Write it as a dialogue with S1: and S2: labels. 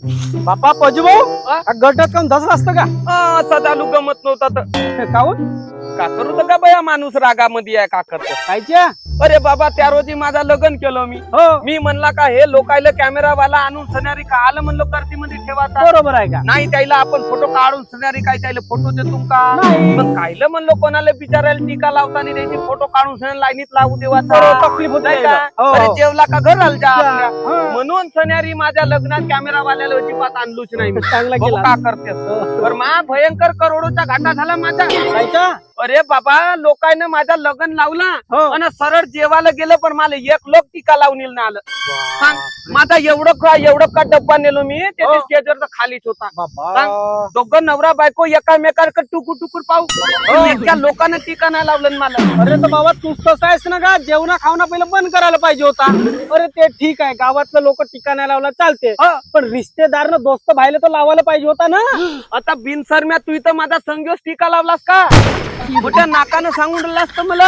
S1: बापा पजू भाऊ गड्ड्यात काऊन धसला असतं का?
S2: असा चालू गमत नव्हता तर
S1: काऊन
S2: का करू तर का बया माणूस रागामध्ये आहे का करतो.
S1: कायच्या?
S2: अरे बाबा त्या रोजी माझा लग्न केलं
S1: हो
S2: मी म्हणला का हे लोकायला कॅमेरा वाला आणून सणारी का आलं म्हणलो करतीमध्ये ठेवाचा
S1: बरोबर आहे का?
S2: नाही त्याला आपण फोटो काढून सणारी काय त्याला फोटो देतो का
S1: नाही.
S2: मग कायलं म्हणलो कोणाला बिचारायला टीका लावताना त्याची फोटो काढून सण लाईनीत लावू देवाचा
S1: बरोबर, तकलीफ होत
S2: नाही
S1: नाही
S2: का?
S1: का? हो,
S2: अरे
S1: हो.
S2: जेवला का घर आलजा आपल्या
S1: हा.
S2: म्हणून सणारी माझ्या लग्नात कॅमेरा वाल्याला अजिबात आणलोच नाही मी.
S1: चांगला
S2: बघू
S1: केला.
S2: का करते तर मा भयंकर करोडोचा घाटा झाला माझा.
S1: कायच्या?
S2: अरे बाबा लोकांना माझा लग्न लावला
S1: हो.
S2: आणि सरळ जेवायला गेलं पण मला एक लोक टीका लावून येईल ना आलं सांग माझा एवढं का डब्बा नेलो मी
S1: हो.
S2: त्याच्या स्टेजवर खालीच होता
S1: बाबा
S2: दोघं नवरा बायको एकामेकांकडे टुकूर टुकूर पाहू इतक्या लोकांना टीका नाही लावलं ना मला.
S1: अरे तर बाबा तूच तसं आहेस ना का? जेवणा खावणा पहिलं बंद करायला पाहिजे होता. अरे ते ठीक आहे गावातलं लोक टीका नाही लावला चालते
S2: हा.
S1: पण रिश्तेदारनं दोस्त भाईला तर लावायला पाहिजे होता ना.
S2: आता बिनसरम्या तू इथं माझा संघच टीका लावलास का मोठ्या नाकानं सांगून राहिलास तर मला